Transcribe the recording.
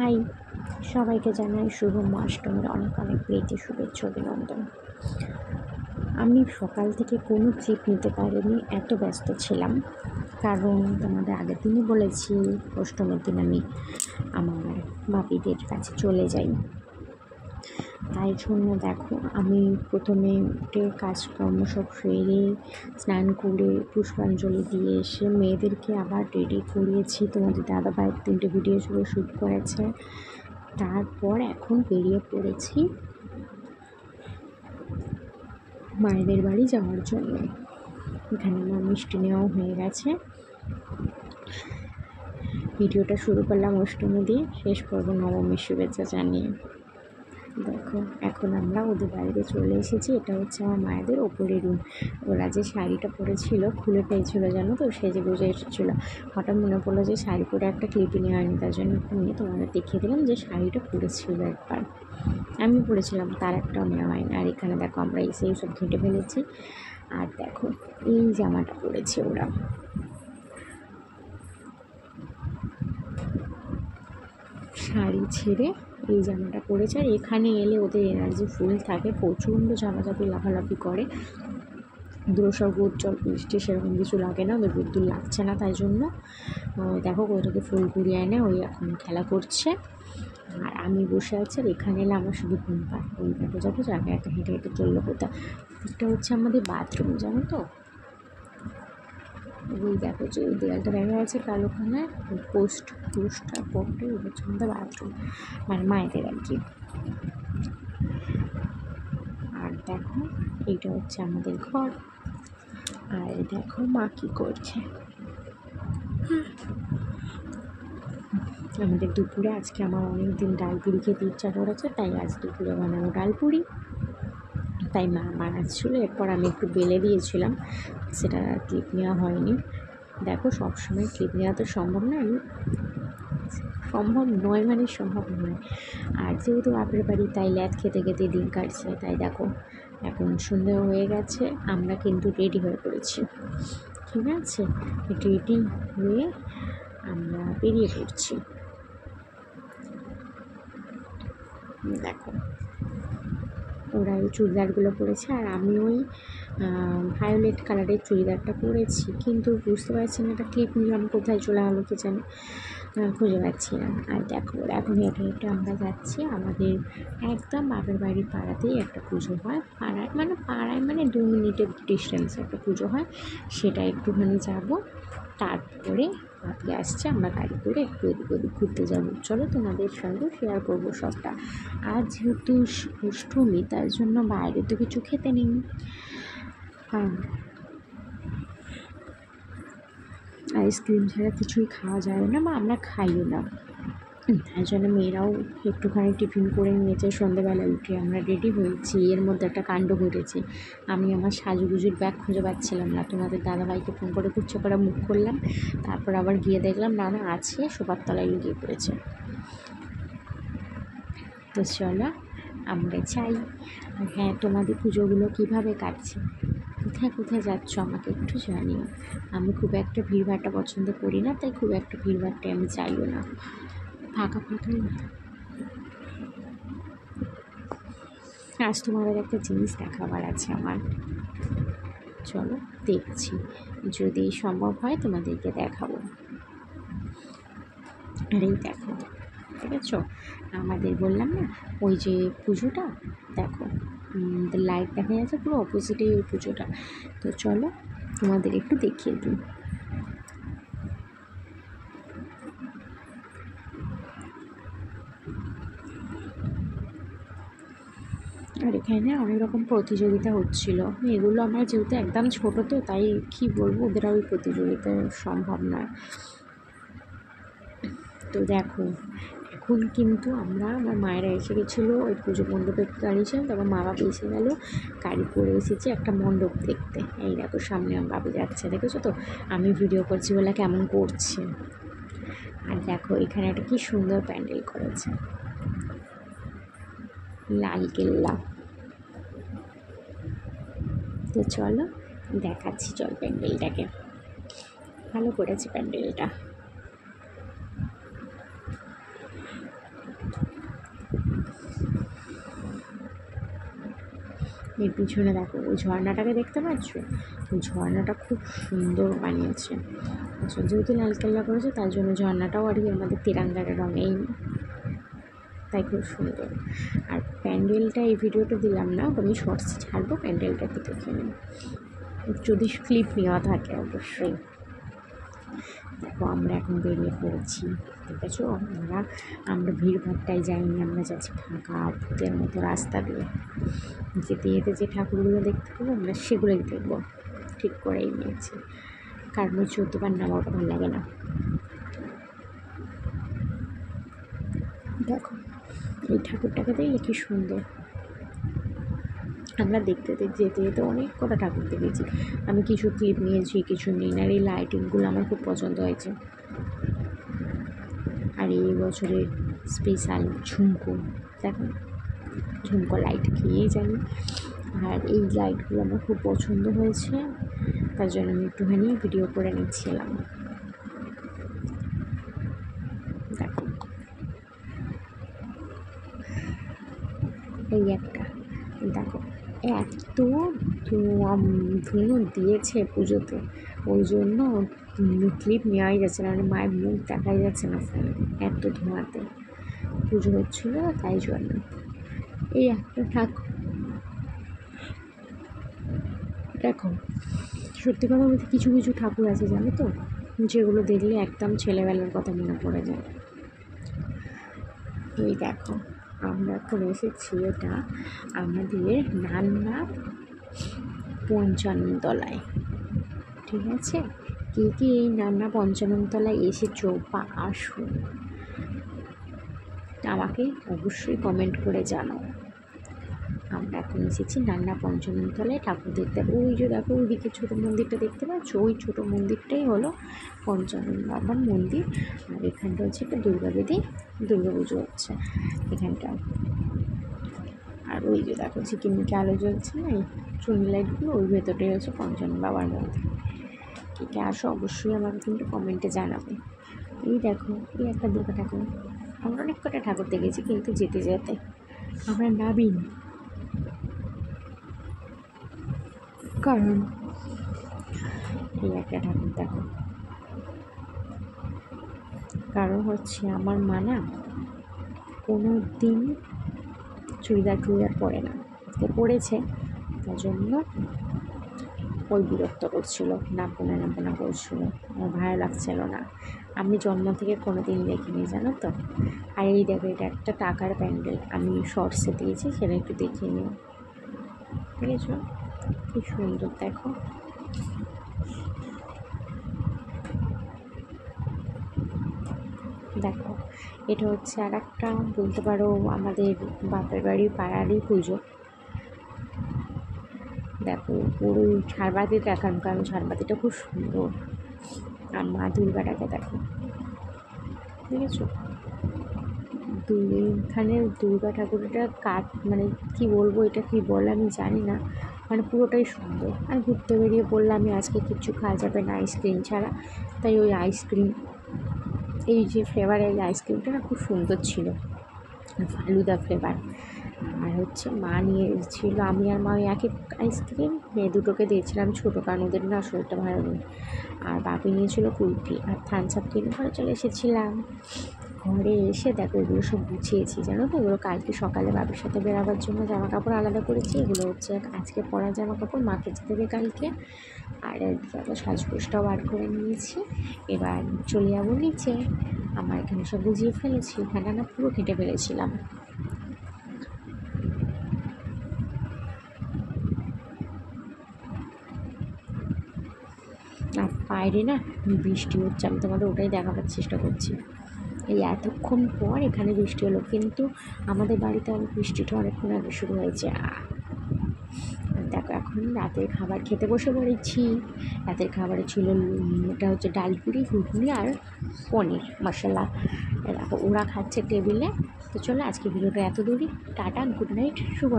High, সবাইকে জানাই শুভ অষ্টমীর অনেক অনেক প্রীতি শুভেচ্ছা অভিনন্দন। আমি সকাল থেকে কোনো ট্রিপ নিতে পারিনি, এত ব্যস্ত ছিলাম। কারণ তোমাদের আগের দিনই বলেছি অষ্টমীর দিন আমি আমার বাপিদের কাছে চলে যাই। তাই জন্য দেখো, আমি প্রথমে উঠে কাজকর্ম সব সেরে স্নান করে পুষ্পাঞ্জলি দিয়ে এসে মেয়েদেরকে আবার রেডি করিয়েছি। তোমাদের দাদাভাই 3টে ভিডিও শ্যুট করেছে। তারপর এখন বেরিয়ে পড়েছি মায়েদের বাড়ি যাওয়ার জন্য। এখানে আমার মিষ্টি নেওয়াও হয়ে গেছে। ভিডিওটা শুরু করলাম অষ্টমী দিয়ে, শেষ করবো নবমীর শুভেচ্ছা জানিয়ে। দেখো, এখন আমরা ওদের বাড়িতে চলে এসেছি। এটা হচ্ছে আমার মায়েদের ওপরে রুম। ওরা যে শাড়িটা পরেছিল খুলে পেয়েছিলো, জানো তো, সেজে গুজে এসেছিলো। হঠাৎ মনে পড়লো যে শাড়ি পরে একটা ক্লিপি নেওয়া হয়নি, তার জন্য নিয়ে তোমাদের দেখিয়ে দিলাম যে শাড়িটা পরেছিল একবার। আমি পরেছিলাম, তার একটাও নেওয়া হয়নি। আর এখানে দেখো আমরা এসেই সব ঘেঁটে ফেলেছি। আর দেখো এই জামাটা পরেছে ওরা। শাড়ি ছেড়ে এই জামাটা পরেছে। আর এখানে এলে ওদের এনার্জি ফুল থাকে, প্রচণ্ড ঝাপাঝাপি লাফালাফি করে। সব রোদ জল বৃষ্টি সেরকম কিছু লাগে না, ওদের রোদ্দুর লাগছে না, তাই জন্য দেখো ওইটাকে ফুল কুড়িয়ে এনে ওই এখন খেলা করছে। আর আমি বসে আছি। আর এখানে এলে আমার শুধু ঘুম পায়। ওই দেখো যাবো জায়গায় একটা হেঁটে হেঁটে চললো কোথায়। এটা হচ্ছে আমাদের বাথরুম, জানো তো। ওই দেখো যে ওই দেয়ালটা দেখা যাচ্ছে কালোখানে পোস্টটা পড়তে, ওই হচ্ছে আমাদের বাথরুম, মানে মায়েদের আর কি। আর দেখো এইটা হচ্ছে আমাদের ঘর। আর দেখো মা কী করছে। আমাদের দুপুরে আজকে আমার অনেক দিন ডালপুরি খেতে ইচ্ছা করেছে, তাই আজ দুপুরে বানানো ডালপুরি। তাই মা বানাচ্ছিলো। এরপর আমি একটু বেলে দিয়েছিলাম, সেটা ক্লিপ নেওয়া হয়নি। দেখো, সবসময় ক্লিপ নেওয়া তো সম্ভব নয়, সম্ভব নয়। আর যেহেতু বাপের বাড়ি, তাই ল্যাদ খেতে খেতে দিন কাটছে। তাই দেখো এখন সন্ধ্যা হয়ে গেছে, আমরা কিন্তু রেডি হয়ে পড়েছি। ঠিক আছে, রেডি হয়ে আমরা বেরিয়ে পড়ছি। দেখো ওরা এই চুড়িদারগুলো পরেছে, আর আমি ওই ভায়োলেট কালারের চুড়িদারটা পরেছি। কিন্তু বুঝতে পারছি না এটা ক্লিপ নিলাম কোথায় চলে গেলো কে জানে, খুঁজে পাচ্ছি না। আর দেখো এখন হেঁটে হেঁটে আমরা যাচ্ছি আমাদের একদম বাপের বাড়ির পাড়াতেই একটা পুজো হয়। পাড়ায় মানে 2 মিনিটের ডিস্টেন্সে একটা পুজো হয়, সেটা একটুখানি যাব। তারপরে বাপি আসছে, আমরা গাড়ি করে একটু এদিক ওদিক ঘুরতে যাবো। চলো তোমাদের সঙ্গে শেয়ার করবো সবটা। আর যেহেতু অষ্টমী, তার জন্য বাইরে তো কিছু খেতে নেই। আইসক্রিম ছাড়া কিছুই খাওয়া যাবে না, বা আমরা খাইও না। তাই জন্য মেয়েরাও একটুখানি টিফিন করে নিয়েছে। সন্ধ্যেবেলা উঠে আমরা রেডি হয়েছি। এর মধ্যে একটা কাণ্ড ঘটেছে, আমি আমার সাজুগুজুর ব্যাগ খুঁজে পাচ্ছিলাম না। তোমাদের দাদাভাইকে ফোন করে খুঁজছে করে মুখ করলাম। তারপর আবার গিয়ে দেখলাম না আছে, সোফার তলায় লুকিয়ে পড়েছে। তো চলো আমরা চাই। আর হ্যাঁ, তোমাদের পুজোগুলো কীভাবে কাটছে, কোথায় কোথায় যাচ্ছ আমাকে একটু জানিও। আমি খুব একটা ভিড়ভাড়টা পছন্দ করি না, তাই খুব একটা ভিড়ভাড়টাই আমি চাইও না, ফাঁকা ফাঁকাই। আজ তোমাদের একটা জিনিস দেখাবার আছে আমার, চলো দেখছি, যদি সম্ভব হয় তোমাদেরকে দেখাবো। আর এই দেখো, ঠিক আছে, আমাদের বললাম না ওই যে পুজোটা, দেখো লাইট দেখা যাচ্ছে পুরো অপোজিটেই ওই পুজোটা। তো চলো তোমাদের একটু দেখিয়ে দিই। আর এখানে অনেক রকম প্রতিযোগিতা হচ্ছিলো। এগুলো আমার যেহেতু একদম ছোটো, তো তাই কী বলবো, ওদের ওই প্রতিযোগিতা সম্ভব নয়। তো দেখো এখন কিন্তু আমার মায়েরা এসে গেছিলো ওই পুজো মণ্ডপে দাঁড়িয়েছিলাম। তারপর মা বাবা এসে গেল, গাড়ি করে এসেছি একটা মণ্ডপ দেখতে। এই দেখো সামনে আমার বাবা যাচ্ছে, দেখেছো তো, আমি ভিডিও করছি বলে কেমন করছে। আর দেখো এখানে একটা কি সুন্দর প্যান্ডেল করেছে, লালকেল্লা। তো চলো দেখাচ্ছি, চল প্যান্ডেলটাকে, ভালো করেছে প্যান্ডেলটা। এর পিছনে দেখো ওই ঝর্ণাটাকে দেখতে পাচ্ছ, ওই ঝর্ণাটা খুব সুন্দর বানিয়েছে। আচ্ছা, যেহেতু লালকেল্লা করেছে তার জন্য ঝর্ণাটাও আর কি আমাদের তিরঙ্গার রঙেই, তাই খুব সুন্দর। আর প্যান্ডেলটা এই ভিডিওটা দিলাম না, আমি শর্টসে ছাড়বো, প্যান্ডেলটা একটু দেখে নিন যদি ক্লিপ নেওয়া থাকে অবশ্যই। দেখো আমরা এখন বেরিয়ে পড়েছি, ঠিক আছে। আমরা ভিড়ভাড়টাই যাইনি, আমরা যাচ্ছি ফাঁকা ভূতের মতো রাস্তা দিয়ে। যেতে যেতে যে ঠাকুরগুলো দেখতে পাবো আমরা সেগুলোই দেখবো, ঠিক করেই নিয়েছি, কারণ ওই 14বার নামাটা ভালো লাগে না। দেখো এই ঠাকুরটাকে দেখলে কি সুন্দর। আমরা দেখতে যেতে যেতে অনেক কটা ঠাকুর দেখেছি, আমি কিছু ক্লিপ নিয়েছি কিছু নিই। আর এই লাইটিংগুলো আমার খুব পছন্দ হয়েছে। আর এই বছরের স্পেশাল ঝুমকো, দেখো ঝুমকো লাইট খেয়েই জানি। আর এই লাইটগুলো আমার খুব পছন্দ হয়েছে, তার জন্য আমি একটুখানি ভিডিও করে নিচ্ছিলাম। দেখো এই একটা, দেখো এত ধুনো দিয়েছে পুজোতে, ওই জন্য ক্লিপ নেওয়াই যাচ্ছে না, মানে মায়ের মুখ দেখাই যাচ্ছে না ফোনে, এত ধোঁয়াতে পুজো হচ্ছিল, তাই জন্য। এই একটা ঠাকুর দেখো, সত্যি কথা বলতে কিছু কিছু ঠাকুর আছে জানো তো, যেগুলো দেখলে একদম ছেলেবেলার কথা মনে পড়ে যায়। এই দেখো আমরা এখন এসেছি, এটা আমাদের নান্না পঞ্চাননতলায়, ঠিক আছে। কে কে এই নান্না পঞ্চাননতলায় এসেছো বা আসো আমাকে অবশ্যই কমেন্ট করে জানাও। আমরা এখন এসেছি নান্না পঞ্চাননতলায় ঠাকুর দেখতে। ওই যে দেখো ওইদিকে ছোটো মন্দিরটা দেখতে পাচ্ছ, ওই ছোটো মন্দিরটাই হলো পঞ্চানন বাবার মন্দির। আর এখানটা হচ্ছে একটা দুর্গাবেদী, দুর্গা পুজো হচ্ছে এখানটা। আর ওই যে দেখো ঝিকিমিকি আলো জ্বলছে না, এই চুনি লাইটগুলো, ওই ভেতরটাই হচ্ছে পঞ্চানন বাবার মন্দির। কে কে আসো অবশ্যই আমাকে কিন্তু কমেন্টে জানাবে। এই দেখো এই একটা দুর্গা ঠাকুর, আমরা অনেক কটা ঠাকুর দেখেছি কিন্তু যেতে যেতে আমরা নামিনি, কারণ এই একটা ঠাকুর দেখো, কারণ হচ্ছে আমার মা না কোনো দিন চুড়িদার পরে না, আজকে পরেছে, তার জন্য ওই বিরক্ত করছিল, নামবো না করছিল, আমার ভালো লাগছিল না। আমি জন্ম থেকে কোনো দিন দেখিনি জানো তো। আর এই দেখো এটা একটা টাকার প্যান্ডেল, আমি শর্টসে দিয়েছি, সেটা একটু দেখে নিও, বুঝেছ কি সুন্দর। দেখো দেখো এটা হচ্ছে আর একটা বলতে পারো আমাদের বাপের বাড়ির পাড়ারই পুজো। দেখো পুরো ঝাড়বাতি দেখান, কারণ ঝাড়বাতিটা খুব সুন্দর। আর মা দুর্গাটাকে দেখো, বুঝেছো। এখানে দুর্গা ঠাকুরটা কাঠ, মানে কি বলবো, এটা কি বলে আমি জানি না, মানে পুরোটাই সুন্দর। আর ঘুরতে বেরিয়ে পড়লাম, আমি আজকে কিচ্ছু খাওয়া যাবে না আইসক্রিম ছাড়া, তাই ওই আইসক্রিম, এই যে ফ্লেভারের আইসক্রিমটা না খুব সুন্দর ছিল, ফালুদা ফ্লেভার। আর হচ্ছে মা নিয়ে এসেছিল, আমি আর মা ওই একই আইসক্রিম দুটোকে দিয়েছিলাম ছোটো, কারণ ওদের না শরীরটা ভালো নেই। আর বাপি নিয়েছিল কুলফি আর থামস আপ কিনে ঘরে চলে এসেছিলাম। ঘরে এসে দেখো এগুলো সব গুছিয়েছি জানো তো, এগুলো কালকে সকালে বাবির সাথে বেরাবার জন্য জামা কাপড় আলাদা করেছি, এগুলো হচ্ছে আজকে পরা জামা কাপড়, মা কেচে দেবে কালকে। আর দেখো সাজগোজটাও বার করে নিয়েছি, এবার চলে যাবো নিচে। আমার এখানে সব গুছিয়ে ফেলেছি, এখানটা না পুরো কেটে ফেলেছিলাম। আর বাইরে না বৃষ্টি হচ্ছে, আমি তোমাদের ওটাই দেখাবার চেষ্টা করছি। এই এতক্ষণ পর এখানে বৃষ্টি হলো, কিন্তু আমাদের বাড়িতে অনেক বৃষ্টিটা অনেকক্ষণ আগে শুরু হয়েছে। দেখো এখন রাতের খাবার খেতে বসে পড়েছি। রাতের খাবারে ছিল এটা হচ্ছে ডাল পুরি, ঘুগনি আর পনির মশলা। দেখো ওরা খাচ্ছে টেবিলে। তো চলো আজকে ভিডিওটা এত দূরই, টাটা, গুড নাইট, শুভ